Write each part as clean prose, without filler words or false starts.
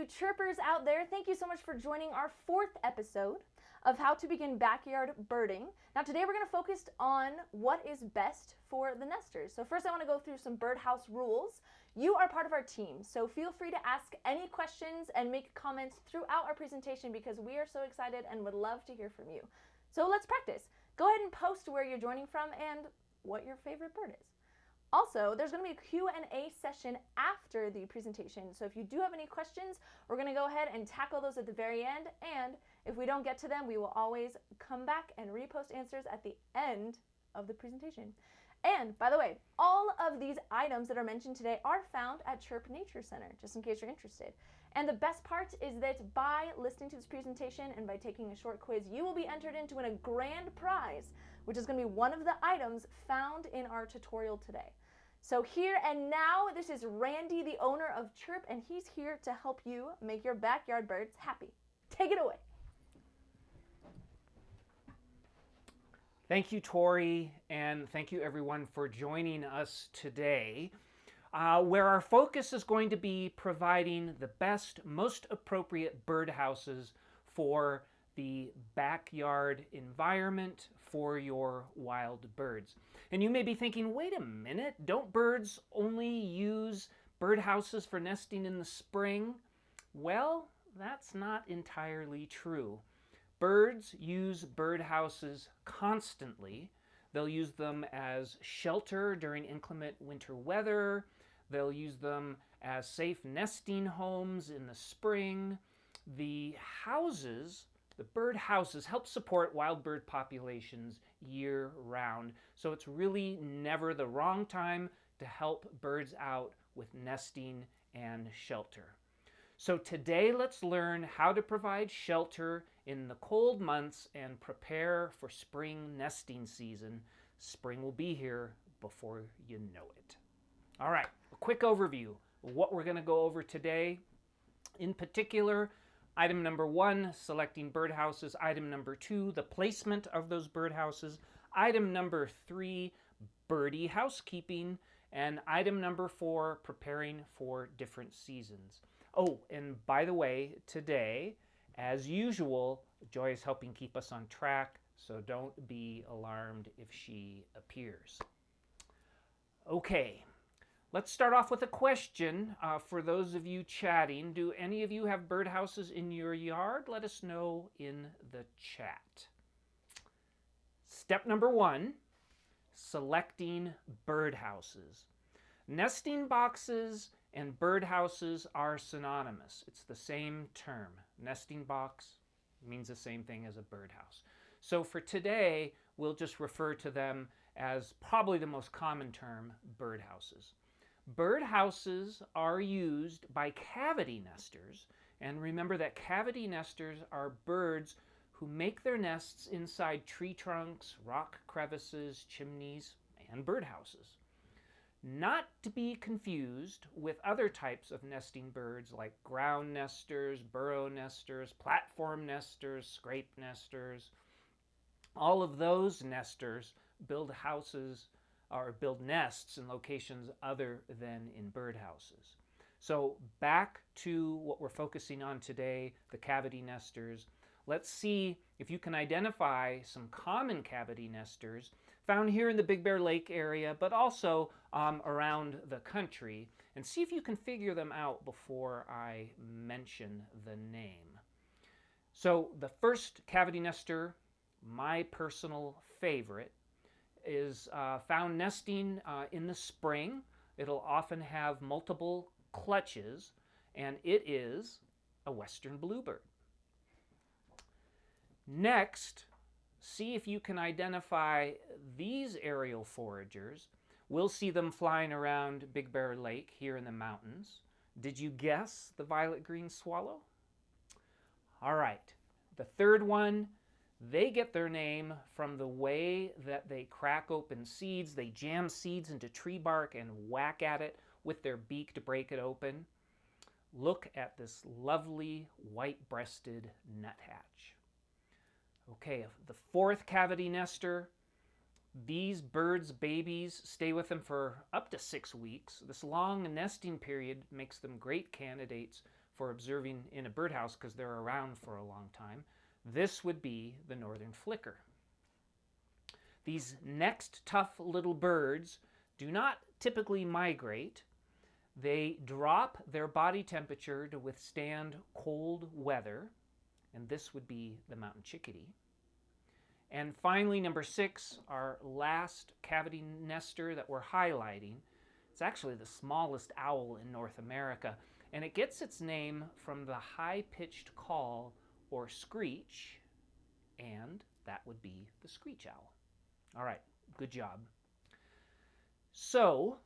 you chirpers out there. Thank you so much for joining our 4th episode of How to Begin Backyard Birding. Now today we're going to focus on what is best for the nesters. So first I want to go through some birdhouse rules. You are part of our team, so feel free to ask any questions and make comments throughout our presentation because we are so excited and would love to hear from you. So let's practice. Go ahead and post where you're joining from and what your favorite bird is. Also, there's going to be a Q&A session after the presentation, so if you do have any questions, we're going to go ahead and tackle those at the very end, and if we don't get to them, we will always come back and repost answers at the end of the presentation. And, by the way, all of these items that are mentioned today are found at Chirp Nature Center, just in case you're interested. And the best part is that by listening to this presentation and by taking a short quiz, you will be entered into a grand prize, which is going to be one of the items found in our tutorial today. So here and now, this is Randy, the owner of Chirp, and he's here to help you make your backyard birds happy. Take it away. Thank you, Tori, and thank you everyone for joining us today, where our focus is going to be providing the best, most appropriate birdhouses for the backyard environment for your wild birds. And you may be thinking, wait a minute, don't birds only use birdhouses for nesting in the spring? Well, that's not entirely true. Birds use birdhouses constantly. They'll use them as shelter during inclement winter weather. They'll use them as safe nesting homes in the spring. The houses, the bird houses, help support wild bird populations year-round. So it's really never the wrong time to help birds out with nesting and shelter. So today let's learn how to provide shelter in the cold months and prepare for spring nesting season. Spring will be here before you know it. All right, a quick overview of what we're going to go over today. In particular, item number 1, selecting birdhouses. Item number 2, the placement of those birdhouses. Item number 3, birdie housekeeping. And item number 4, preparing for different seasons. Oh, and by the way, today, as usual, Joy is helping keep us on track, so don't be alarmed if she appears. Okay, let's start off with a question for those of you chatting. Do any of you have birdhouses in your yard? Let us know in the chat. Step number 1, selecting birdhouses. Nesting boxes and birdhouses are synonymous. It's the same term. Nesting box means the same thing as a birdhouse. So for today, we'll just refer to them as probably the most common term, birdhouses. Birdhouses are used by cavity nesters, and remember that cavity nesters are birds who make their nests inside tree trunks, rock crevices, chimneys, and birdhouses. Not to be confused with other types of nesting birds like ground nesters, burrow nesters, platform nesters, scrape nesters. All of those nesters build houses or build nests in locations other than in birdhouses. So back to what we're focusing on today, the cavity nesters. Let's see if you can identify some common cavity nesters found here in the Big Bear Lake area, but also around the country, and see if you can figure them out before I mention the name. So the first cavity nester, my personal favorite, is found nesting in the spring. It'll often have multiple clutches, and it is a western bluebird. Next, see if you can identify these aerial foragers. We'll see them flying around Big Bear Lake here in the mountains. Did you guess the violet-green swallow? All right, the third one, they get their name from the way that they crack open seeds. They jam seeds into tree bark and whack at it with their beak to break it open. Look at this lovely white-breasted nuthatch. Okay, the fourth cavity nester, these birds' babies stay with them for up to 6 weeks. This long nesting period makes them great candidates for observing in a birdhouse because they're around for a long time, this would be the northern flicker. These next tough little birds do not typically migrate. They drop their body temperature to withstand cold weather, and this would be the mountain chickadee. And finally, number 6, our last cavity nester that we're highlighting. It's actually the smallest owl in North America, and it gets its name from the high-pitched call or screech, and that would be the screech owl. All right, good job. So,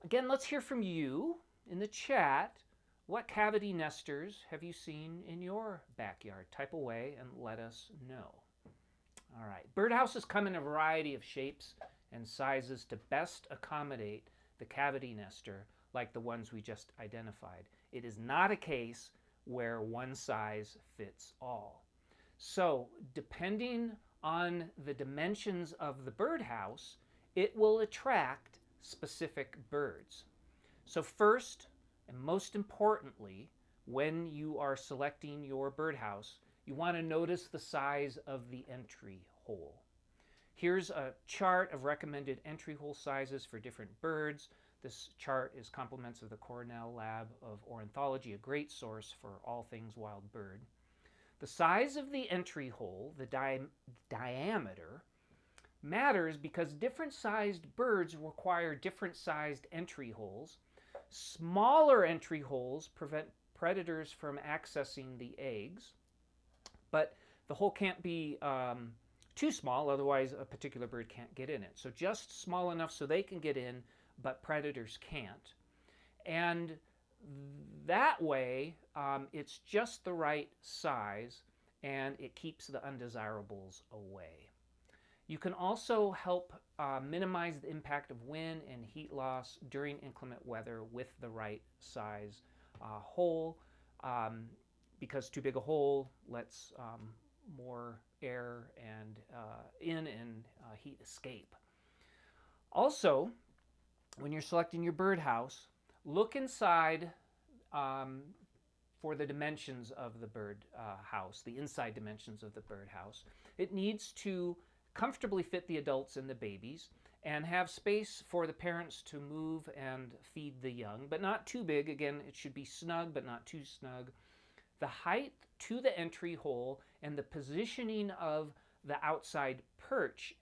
again, let's hear from you in the chat. What cavity nesters have you seen in your backyard? Type away and let us know. All right, birdhouses come in a variety of shapes and sizes to best accommodate the cavity nester like the ones we just identified. It is not a case where one size fits all. So, depending on the dimensions of the birdhouse, it will attract specific birds. So first, and most importantly, when you are selecting your birdhouse, you want to notice the size of the entry hole. Here's a chart of recommended entry hole sizes for different birds. This chart is compliments of the Cornell Lab of Ornithology, a great source for all things wild bird. The size of the entry hole, the diameter, matters because different sized birds require different sized entry holes. Smaller entry holes prevent predators from accessing the eggs, but the hole can't be too small, otherwise a particular bird can't get in it. So just small enough so they can get in, but predators can't. And that way, it's just the right size, and it keeps the undesirables away. You can also help minimize the impact of wind and heat loss during inclement weather with the right size hole, because too big a hole lets more air and heat escape. Also, when you're selecting your birdhouse, look inside for the dimensions of the birdhouse, the inside dimensions of the birdhouse. It needs to comfortably fit the adults and the babies and have space for the parents to move and feed the young, but not too big. Again, it should be snug, but not too snug. The height to the entry hole and the positioning of the outside perch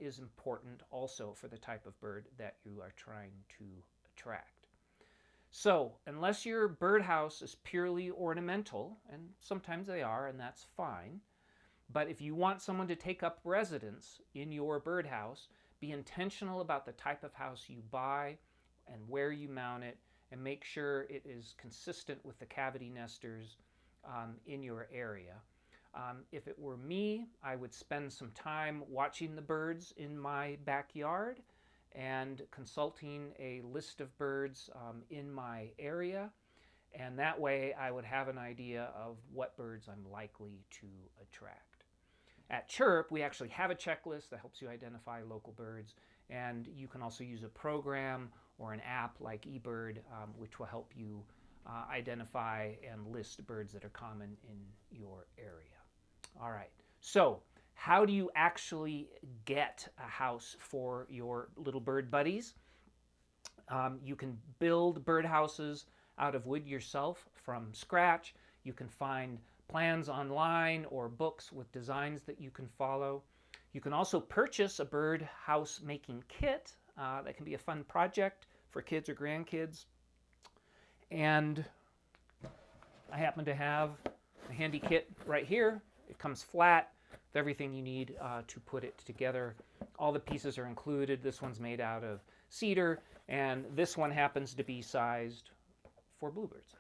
is important also for the type of bird that you are trying to attract. So, unless your birdhouse is purely ornamental, and sometimes they are, and that's fine, but if you want someone to take up residence in your birdhouse, be intentional about the type of house you buy and where you mount it, and make sure it is consistent with the cavity nesters in your area. If it were me, I would spend some time watching the birds in my backyard and consulting a list of birds in my area, and that way I would have an idea of what birds I'm likely to attract. At Chirp, we actually have a checklist that helps you identify local birds, and you can also use a program or an app like eBird, which will help you identify and list birds that are common in your area. All right, so how do you actually get a house for your little bird buddies? You can build birdhouses out of wood yourself from scratch. You can find plans online or books with designs that you can follow. You can also purchase a birdhouse making kit. That can be a fun project for kids or grandkids. And I happen to have a handy kit right here. It comes flat with everything you need to put it together. All the pieces are included. This one's made out of cedar, and this one happens to be sized for bluebirds.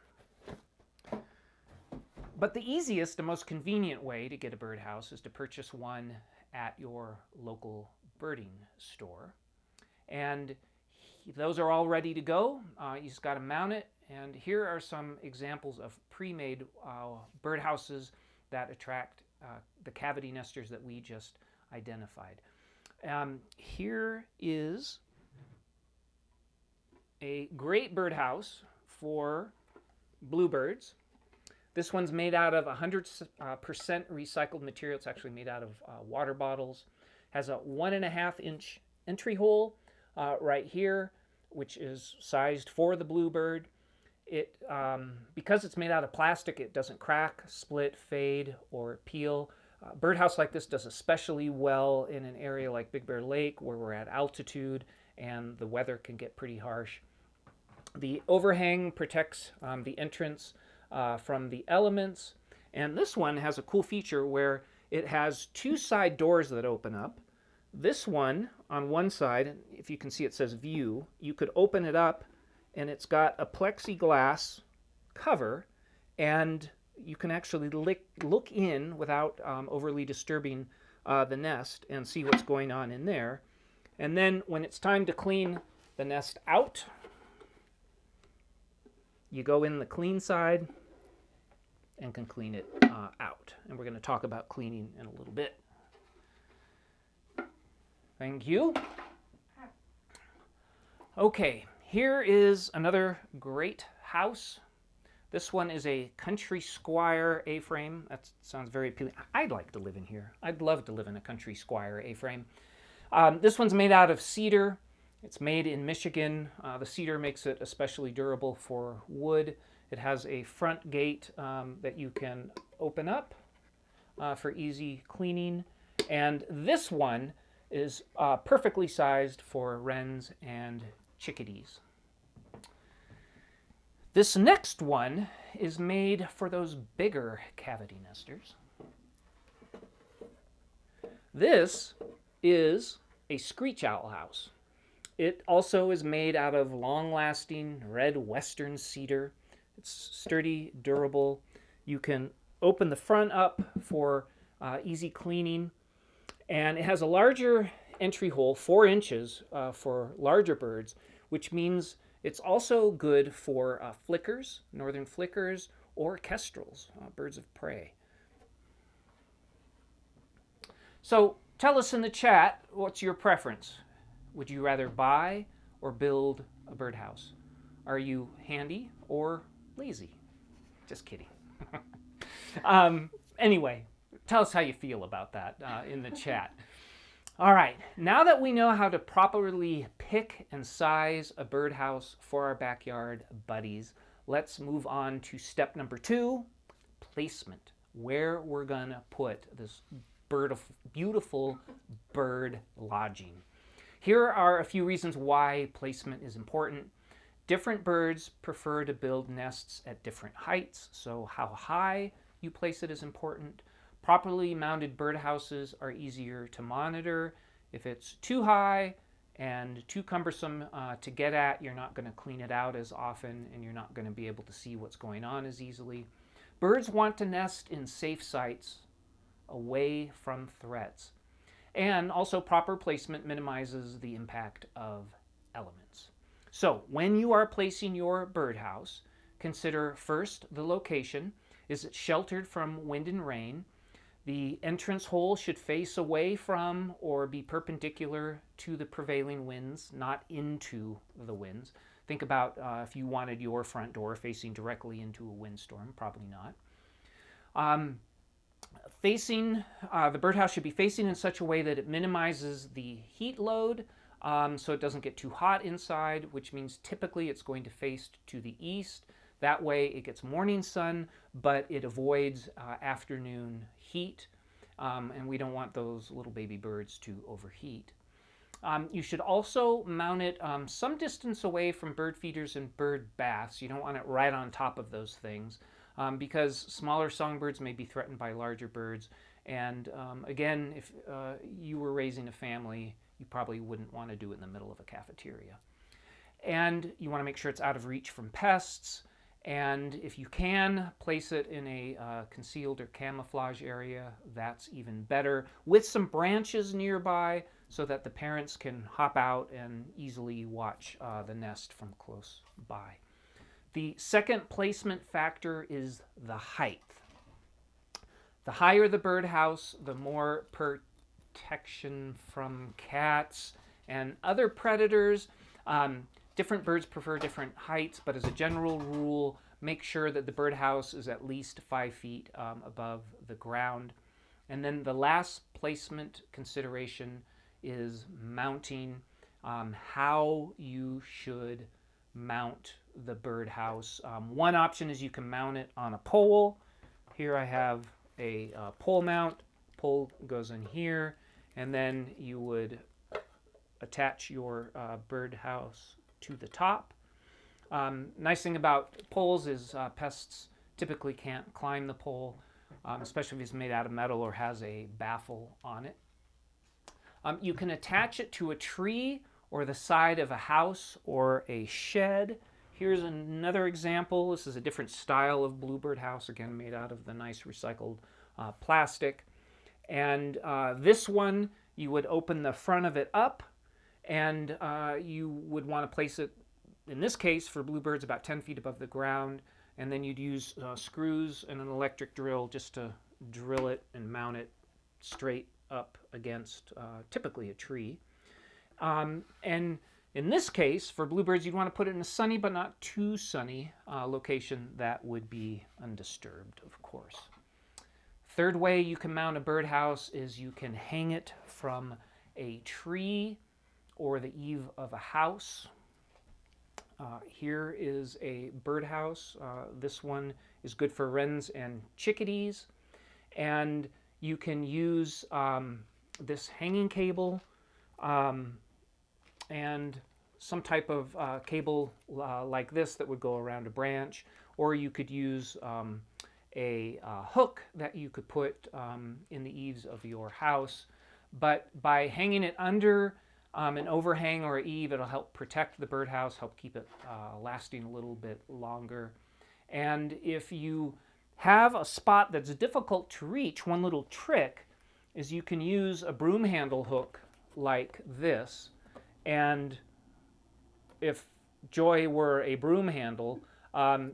But the easiest and most convenient way to get a birdhouse is to purchase one at your local birding store. And those are all ready to go. You just got to mount it. And here are some examples of pre-made birdhouses that attract the cavity nesters that we just identified. Here is a great birdhouse for bluebirds. This one's made out of 100% recycled material. It's actually made out of water bottles. Has a 1.5-inch entry hole right here, which is sized for the bluebird. Because it's made out of plastic, it doesn't crack, split, fade, or peel. Birdhouse like this does especially well in an area like Big Bear Lake where we're at altitude and the weather can get pretty harsh. The overhang protects the entrance from the elements, and this one has a cool feature where it has 2 side doors that open up. This one on one side, if you can see it says view, you could open it up and it's got a plexiglass cover, and you can actually look in without overly disturbing the nest and see what's going on in there. And then when it's time to clean the nest out, you go in the clean side and can clean it out. And we're going to talk about cleaning in a little bit. Thank you. Okay, here is another great house. This one is a Country Squire A-frame. That sounds very appealing. I'd like to live in here. I'd love to live in a Country Squire A-frame. This one's made out of cedar. It's made in Michigan. The cedar makes it especially durable for wood. It has a front gate that you can open up for easy cleaning. And this one is perfectly sized for wrens and chickadees. This next one is made for those bigger cavity nesters. This is a Screech Owl house. It also is made out of long-lasting red western cedar. It's sturdy, durable. You can open the front up for easy cleaning. And it has a larger entry hole, 4 inches for larger birds, which means it's also good for flickers, northern flickers, or kestrels, birds of prey. So tell us in the chat, what's your preference? Would you rather buy or build a birdhouse? Are you handy or lazy? Just kidding. Anyway, tell us how you feel about that in the chat. All right, now that we know how to properly pick and size a birdhouse for our backyard buddies, let's move on to step number 2, placement. Where we're gonna put this beautiful bird lodging. Here are a few reasons why placement is important. Different birds prefer to build nests at different heights, so how high you place it is important. Properly mounted birdhouses are easier to monitor. If it's too high and too cumbersome to get at, you're not going to clean it out as often and you're not going to be able to see what's going on as easily. Birds want to nest in safe sites away from threats. And also proper placement minimizes the impact of elements. So when you are placing your birdhouse, consider first the location. Is it sheltered from wind and rain? The entrance hole should face away from or be perpendicular to the prevailing winds, not into the winds. Think about if you wanted your front door facing directly into a windstorm, probably not. The birdhouse should be facing in such a way that it minimizes the heat load so it doesn't get too hot inside, which means typically it's going to face to the east. That way it gets morning sun, but it avoids afternoon heat, and we don't want those little baby birds to overheat. You should also mount it some distance away from bird feeders and bird baths. You don't want it right on top of those things because smaller songbirds may be threatened by larger birds. And again, if you were raising a family, you probably wouldn't want to do it in the middle of a cafeteria. And you want to make sure it's out of reach from pests. And if you can, place it in a concealed or camouflage area. That's even better, with some branches nearby so that the parents can hop out and easily watch the nest from close by. The second placement factor is the height. The higher the birdhouse, the more protection from cats and other predators. Different birds prefer different heights, but as a general rule, make sure that the birdhouse is at least 5 feet above the ground. And then the last placement consideration is mounting, how you should mount the birdhouse. One option is you can mount it on a pole. Here I have a pole mount. Pole goes in here, and then you would attach your birdhouse to the top. Nice thing about poles is pests typically can't climb the pole, especially if it's made out of metal or has a baffle on it. You can attach it to a tree or the side of a house or a shed. Here's another example. This is a different style of bluebird house, again made out of the nice recycled plastic. And this one, you would open the front of it up, and you would want to place it, in this case for bluebirds, about 10 feet above the ground, and then you'd use screws and an electric drill just to drill it and mount it straight up against typically a tree. And in this case, for bluebirds, you'd want to put it in a sunny but not too sunny location that would be undisturbed, of course. Third way you can mount a birdhouse is you can hang it from a tree or the eave of a house. Here is a birdhouse. This one is good for wrens and chickadees. And you can use this hanging cable and some type of cable like this that would go around a branch, or you could use a hook that you could put in the eaves of your house. But by hanging it under an overhang or eave, it'll help protect the birdhouse, help keep it lasting a little bit longer. And if you have a spot that's difficult to reach, one little trick is you can use a broom handle hook like this. And if Joy were a broom handle,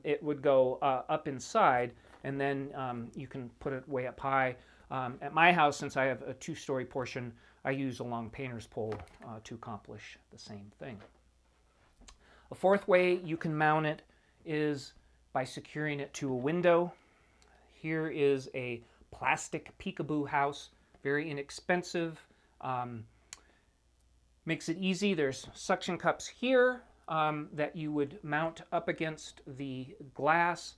it would go up inside, and then you can put it way up high. At my house, since I have a 2-story portion, I use a long painter's pole to accomplish the same thing. A fourth way you can mount it is by securing it to a window. Here is a plastic peekaboo house, very inexpensive. Makes it easy. There's suction cups here that you would mount up against the glass.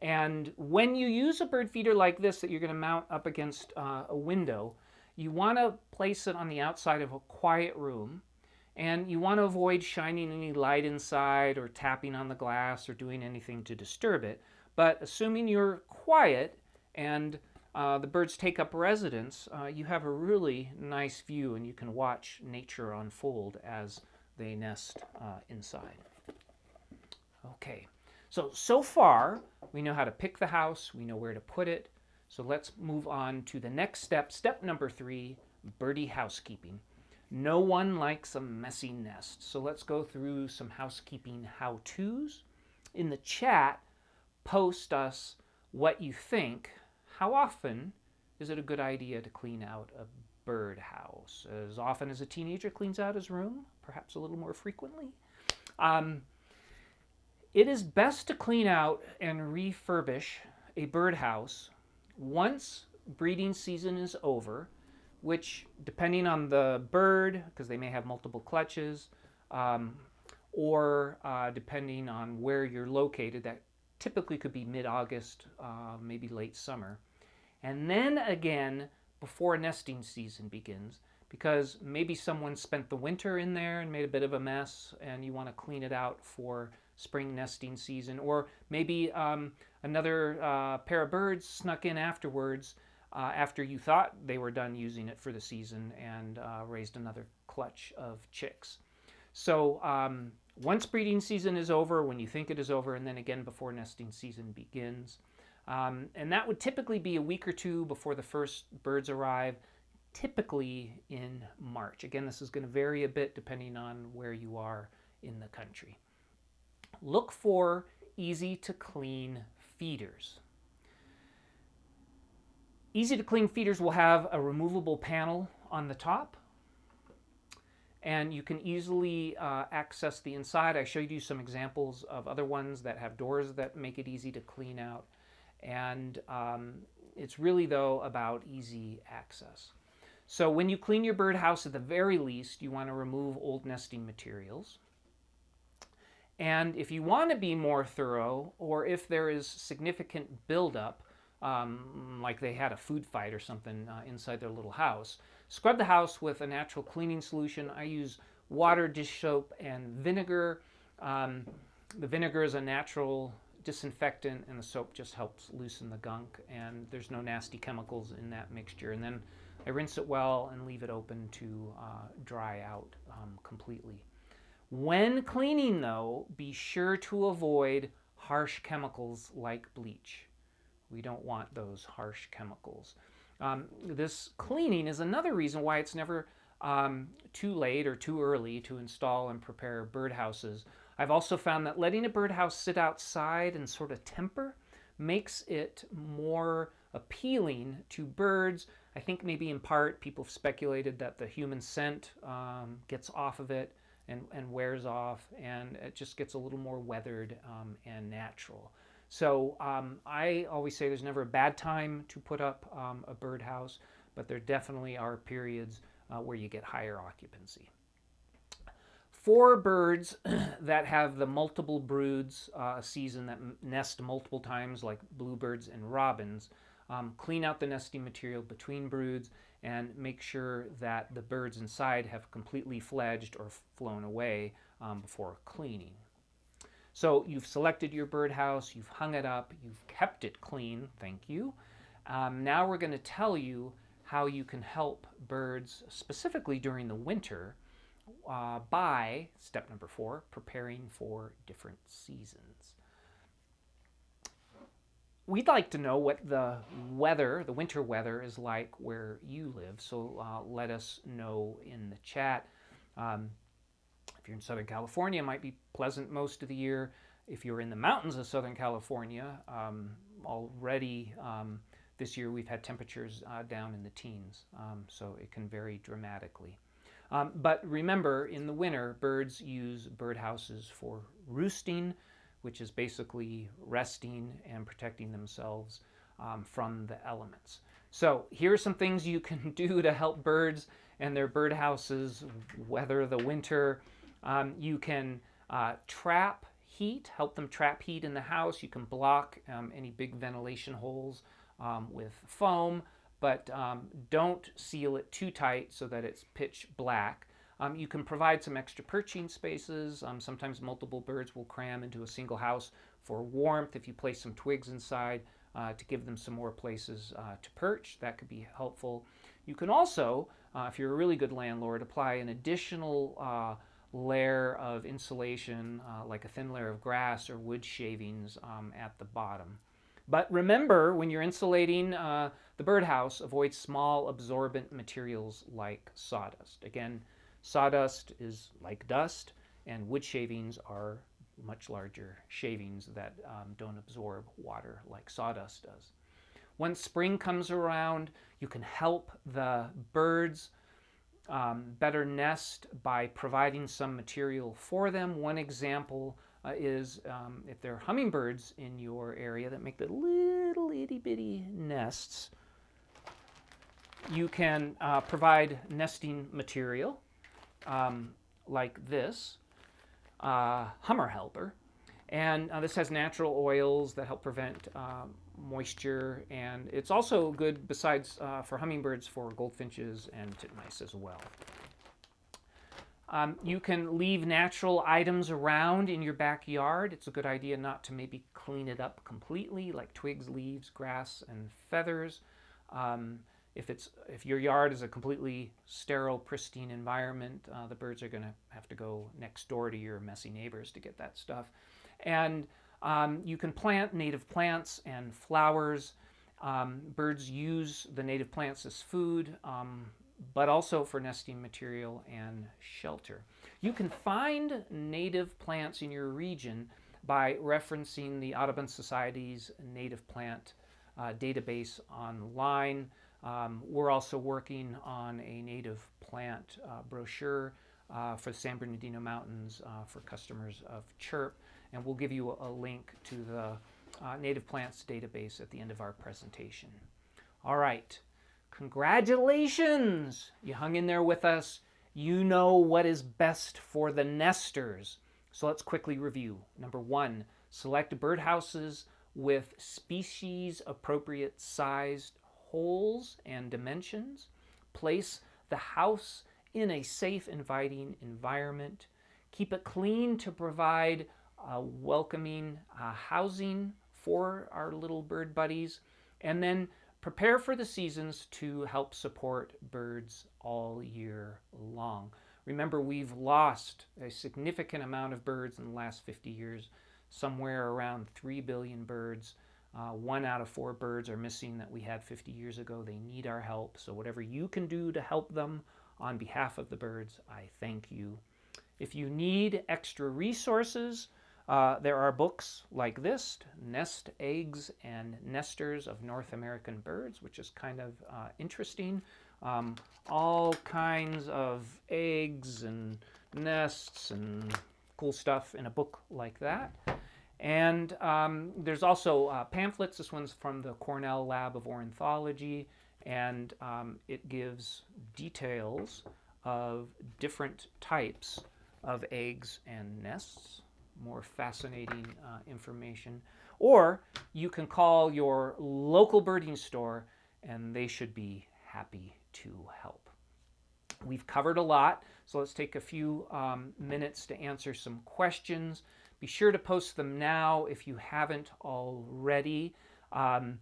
And when you use a bird feeder like this that you're going to mount up against a window, you want to place it on the outside of a quiet room, and you want to avoid shining any light inside or tapping on the glass or doing anything to disturb it. But assuming you're quiet and the birds take up residence, you have a really nice view, and you can watch nature unfold as they nest inside. Okay, so far we know how to pick the house, we know where to put it. So let's move on to the next step, step number 3, birdie housekeeping. No one likes a messy nest, so let's go through some housekeeping how-tos. In the chat, post us what you think. How often is it a good idea to clean out a birdhouse? As often as a teenager cleans out his room? Perhaps a little more frequently? It is best to clean out and refurbish a birdhouse once breeding season is over, which, depending on the bird, because they may have multiple clutches, or depending on where you're located, that typically could be mid-August, maybe late summer. And then again before nesting season begins, because maybe someone spent the winter in there and made a bit of a mess and you want to clean it out for spring nesting season, or maybe another pair of birds snuck in afterwards after you thought they were done using it for the season and raised another clutch of chicks. So once breeding season is over, when you think it is over, and then again before nesting season begins. And that would typically be a week or two before the first birds arrive, typically in March. Again, this is going to vary a bit depending on where you are in the country. Look for easy to clean feeders. Easy to clean feeders will have a removable panel on the top, and you can easily access the inside. I showed you some examples of other ones that have doors that make it easy to clean out. And it's really, though, about easy access. So when you clean your birdhouse, at the very least, you want to remove old nesting materials. And if you want to be more thorough, or if there is significant buildup, like they had a food fight or something inside their little house, scrub the house with a natural cleaning solution. I use water, dish soap, and vinegar. The vinegar is a natural disinfectant, and the soap just helps loosen the gunk, and there's no nasty chemicals in that mixture. And then I rinse it well and leave it open to dry out completely. When cleaning, though, be sure to avoid harsh chemicals like bleach. We don't want those harsh chemicals. This cleaning is another reason why it's never too late or too early to install and prepare birdhouses. I've also found that letting a birdhouse sit outside and sort of temper makes it more appealing to birds. I think maybe in part people have speculated that the human scent gets off of it and wears off, and it just gets a little more weathered and natural. So I always say there's never a bad time to put up a birdhouse, but there definitely are periods where you get higher occupancy. For birds that have the multiple broods a season, that nest multiple times, like bluebirds and robins, clean out the nesting material between broods and make sure that the birds inside have completely fledged or flown away before cleaning. So you've selected your birdhouse, you've hung it up, you've kept it clean, thank you. Now we're going to tell you how you can help birds, specifically during the winter, by, step number 4, preparing for different seasons. We'd like to know what the weather, the winter weather, is like where you live, so let us know in the chat. If you're in Southern California, it might be pleasant most of the year. If you're in the mountains of Southern California, already this year we've had temperatures down in the teens, so it can vary dramatically. But remember, in the winter, birds use birdhouses for roosting, which is basically resting and protecting themselves from the elements. So here are some things you can do to help birds and their birdhouses weather the winter. You can trap heat, help them trap heat in the house. You can block any big ventilation holes with foam, but don't seal it too tight so that it's pitch black. You can provide some extra perching spaces. Sometimes multiple birds will cram into a single house for warmth. If you place some twigs inside to give them some more places to perch, that could be helpful. You can also, if you're a really good landlord, apply an additional layer of insulation, like a thin layer of grass or wood shavings at the bottom. But remember, when you're insulating the birdhouse, avoid small absorbent materials like sawdust. Again, sawdust is like dust, and wood shavings are much larger shavings that don't absorb water like sawdust does. Once spring comes around, you can help the birds better nest by providing some material for them. One example is if there are hummingbirds in your area that make the little itty bitty nests, you can provide nesting material like this Hummer Helper, and this has natural oils that help prevent moisture, and it's also good besides for hummingbirds for goldfinches and titmice as well. You can leave natural items around in your backyard. It's a good idea not to maybe clean it up completely, like twigs, leaves, grass, and feathers. If your yard is a completely sterile, pristine environment, the birds are going to have to go next door to your messy neighbors to get that stuff. And you can plant native plants and flowers. Birds use the native plants as food, but also for nesting material and shelter. You can find native plants in your region by referencing the Audubon Society's native plant database online. We're also working on a native plant brochure for the San Bernardino Mountains for customers of Chirp. And we'll give you a link to the native plants database at the end of our presentation. All right, congratulations! You hung in there with us. You know what is best for the nesters. So let's quickly review. Number 1, select birdhouses with species-appropriate sized holes and dimensions. Place the house in a safe, inviting environment. Keep it clean to provide welcoming housing for our little bird buddies. And then prepare for the seasons to help support birds all year long. Remember, we've lost a significant amount of birds in the last 50 years, somewhere around 3 billion birds. 1 out of 4 birds are missing that we had 50 years ago. They need our help. So whatever you can do to help them on behalf of the birds, I thank you. If you need extra resources, there are books like this, Nest, Eggs, and Nesters of North American Birds, which is kind of interesting. All kinds of eggs and nests and cool stuff in a book like that. And there's also pamphlets. This one's from the Cornell Lab of Ornithology, and it gives details of different types of eggs and nests. More fascinating information. Or you can call your local birding store, and they should be happy to help. We've covered a lot, so let's take a few minutes to answer some questions. Be sure to post them now if you haven't already. I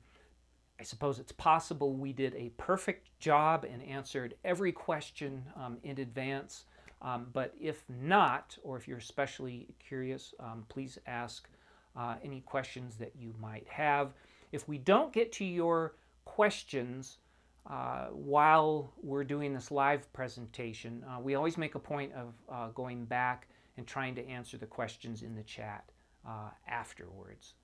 suppose it's possible we did a perfect job and answered every question in advance. But if not, or if you're especially curious, please ask any questions that you might have. If we don't get to your questions while we're doing this live presentation, we always make a point of going back and trying to answer the questions in the chat afterwards.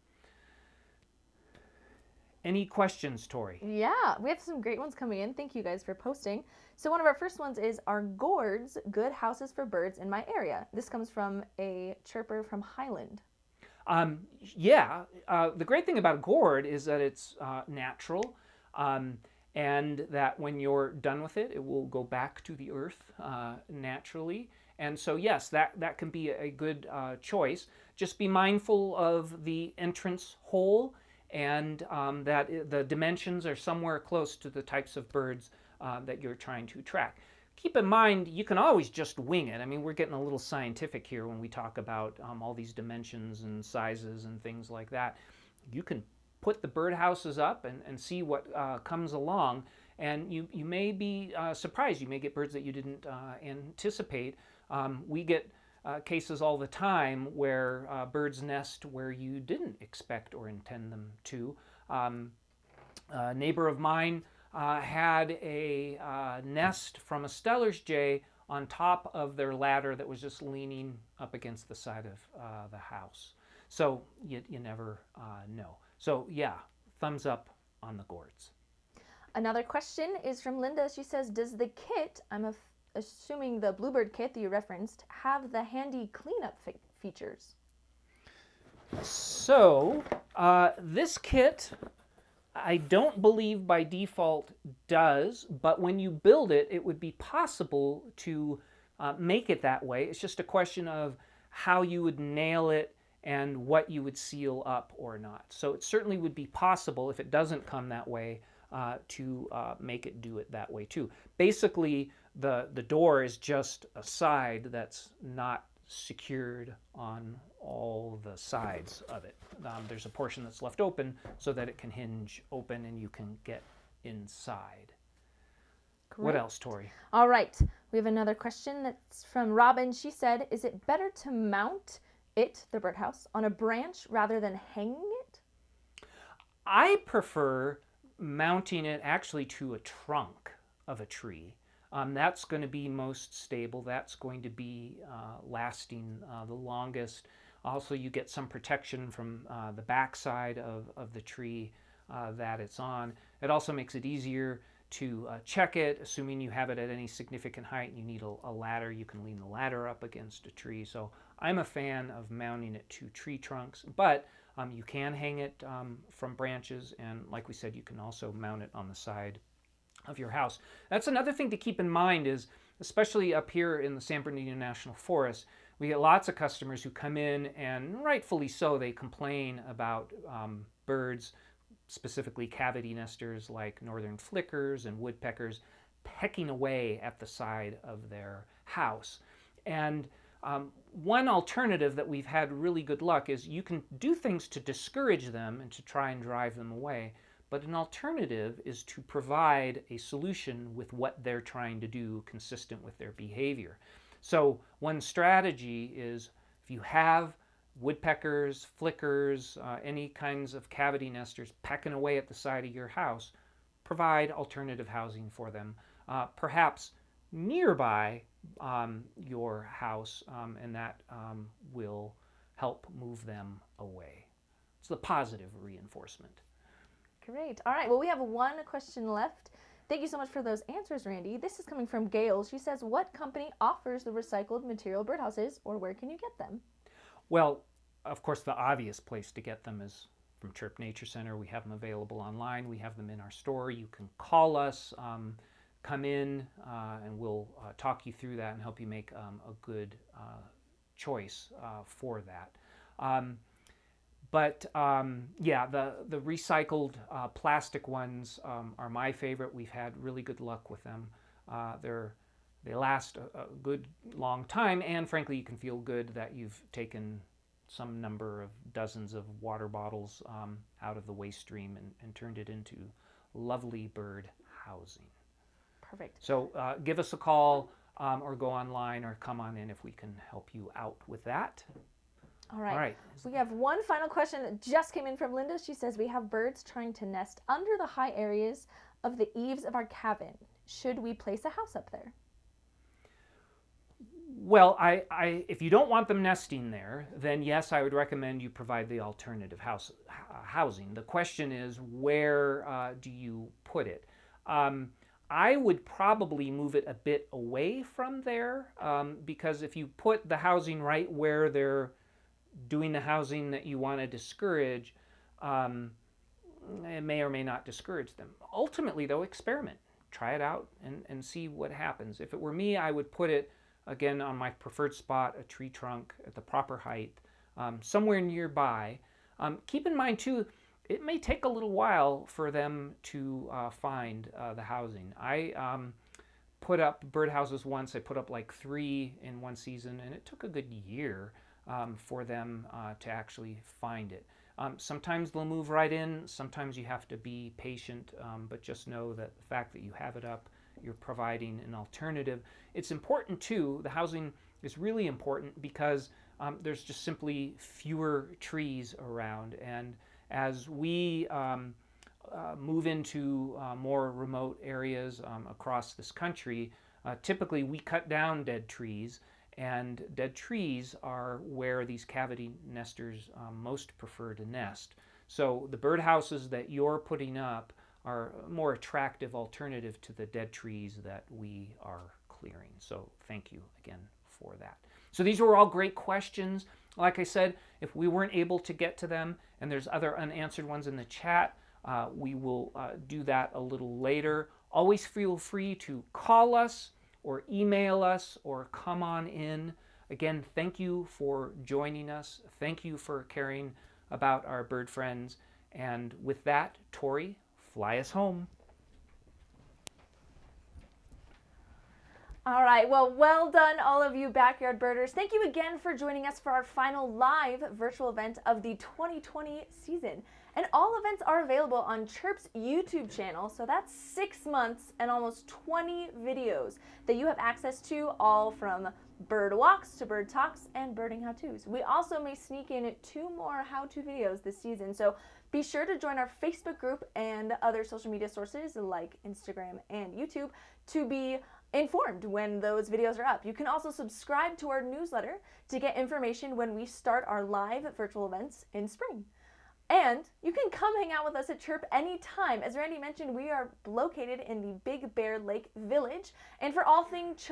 Any questions, Tori? Yeah, we have some great ones coming in. Thank you guys for posting. So one of our first ones is, are gourds good houses for birds in my area? This comes from a chirper from Highland. Yeah, the great thing about a gourd is that it's natural, and that when you're done with it, it will go back to the earth naturally. And so yes, that can be a good choice. Just be mindful of the entrance hole, and that the dimensions are somewhere close to the types of birds that you're trying to attract. Keep in mind, you can always just wing it. I mean, we're getting a little scientific here when we talk about all these dimensions and sizes and things like that. You can put the birdhouses up and see what comes along, and you may be surprised. You may get birds that you didn't anticipate. We get cases all the time where birds nest where you didn't expect or intend them to. A neighbor of mine had a nest from a Steller's jay on top of their ladder that was just leaning up against the side of the house. So you never know. So yeah, thumbs up on the gourds. Another question is from Linda. She says, does the kit, I'm assuming the Bluebird kit that you referenced, have the handy cleanup features? So this kit, I don't believe by default does, but when you build it, it would be possible to make it that way. It's just a question of how you would nail it and what you would seal up or not. So it certainly would be possible, if it doesn't come that way, to make it do it that way too. Basically, the door is just a side that's not secured on all the sides of it. There's a portion that's left open so that it can hinge open and you can get inside. Great. What else, Tori? All right, we have another question that's from Robin. She said, is it better to mount it, the birdhouse, on a branch rather than hanging it? I prefer mounting it actually to a trunk of a tree. That's going to be most stable. That's going to be lasting the longest. Also, you get some protection from the backside of the tree that it's on. It also makes it easier to check it. Assuming you have it at any significant height and you need a ladder, you can lean the ladder up against a tree. So I'm a fan of mounting it to tree trunks, but you can hang it from branches, and like we said, you can also mount it on the side of your house. That's another thing to keep in mind is, especially up here in the San Bernardino National Forest, we get lots of customers who come in, and rightfully so, they complain about birds, specifically cavity nesters like northern flickers and woodpeckers, pecking away at the side of their house. And one alternative that we've had really good luck is you can do things to discourage them and to try and drive them away. But an alternative is to provide a solution with what they're trying to do consistent with their behavior. So one strategy is, if you have woodpeckers, flickers, any kinds of cavity nesters pecking away at the side of your house, provide alternative housing for them, perhaps nearby your house, and that will help move them away. It's the positive reinforcement. Great. All right. Well, we have one question left. Thank you so much for those answers, Randy. This is coming from Gail. She says, what company offers the recycled material birdhouses, or where can you get them? Well, of course, the obvious place to get them is from Chirp Nature Center. We have them available online. We have them in our store. You can call us, come in, and we'll talk you through that and help you make a good choice for that. Yeah, the recycled plastic ones are my favorite. We've had really good luck with them. They last a good long time, and frankly, you can feel good that you've taken some number of dozens of water bottles out of the waste stream and turned it into lovely bird housing. Perfect. So give us a call or go online or come on in if we can help you out with that. All right. All right. We have one final question that just came in from Linda. She says, we have birds trying to nest under the high areas of the eaves of our cabin. Should we place a house up there? Well, if you don't want them nesting there, then yes, I would recommend you provide the alternative housing. The question is, where do you put it? I would probably move it a bit away from there, because if you put the housing right where they're doing the housing that you want to discourage, it may or may not discourage them. Ultimately, though, experiment. Try it out and see what happens. If it were me, I would put it, again, on my preferred spot, a tree trunk at the proper height, somewhere nearby. Keep in mind, too, it may take a little while for them to find the housing. I put up birdhouses once. I put up like 3 in one season, and it took a good year for them to actually find it. Sometimes they'll move right in. Sometimes you have to be patient, but just know that the fact that you have it up, you're providing an alternative. It's important too, the housing is really important because there's just simply fewer trees around, and as we move into more remote areas across this country, typically we cut down dead trees, and dead trees are where these cavity nesters most prefer to nest. So the birdhouses that you're putting up are a more attractive alternative to the dead trees that we are clearing. So thank you again for that. So these were all great questions. Like I said, if we weren't able to get to them and there's other unanswered ones in the chat, we will do that a little later. Always feel free to call us or email us or come on in. Again, thank you for joining us. Thank you for caring about our bird friends. And with that, Tori, fly us home. All right, well done, all of you backyard birders. Thank you again for joining us for our final live virtual event of the 2020 season. And all events are available on Chirp's YouTube channel, so that's 6 months and almost 20 videos that you have access to, all from bird walks to bird talks and birding how-tos. We also may sneak in 2 more how-to videos this season, so be sure to join our Facebook group and other social media sources like Instagram and YouTube to be informed when those videos are up. You can also subscribe to our newsletter to get information when we start our live virtual events in spring. And you can come hang out with us at Chirp anytime. As Randy mentioned, we are located in the Big Bear Lake Village. And for all things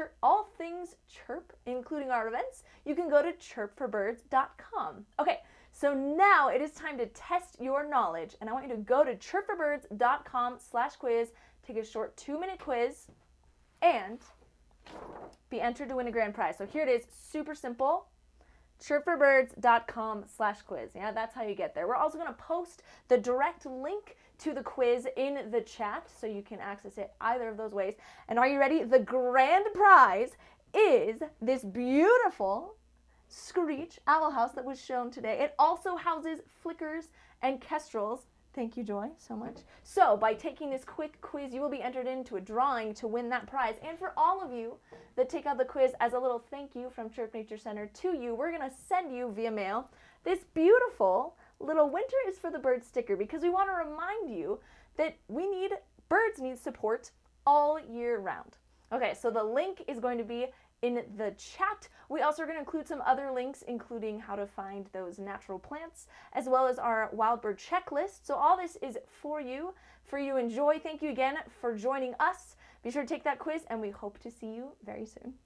Chirp, including our events, you can go to chirpforbirds.com. Okay, so now it is time to test your knowledge. And I want you to go to chirpforbirds.com/quiz, take a short 2-minute quiz, and be entered to win a grand prize. So here it is, super simple. chirpforbirds.com/quiz. Yeah, that's how you get there. We're also going to post the direct link to the quiz in the chat so you can access it either of those ways. And are you ready? The grand prize is this beautiful Screech Owl house that was shown today. It also houses flickers and kestrels. Thank you, Joy, so much. So by taking this quick quiz, you will be entered into a drawing to win that prize. And for all of you that take out the quiz, as a little thank you from Chirp Nature Center to you, we're going to send you via mail this beautiful little Winter is for the Birds sticker, because we want to remind you that birds need support all year round. Okay, so the link is going to be in the chat. We also are going to include some other links, including how to find those natural plants, as well as our wild bird checklist. So all this is for you to enjoy. Thank you again for joining us. Be sure to take that quiz, and we hope to see you very soon.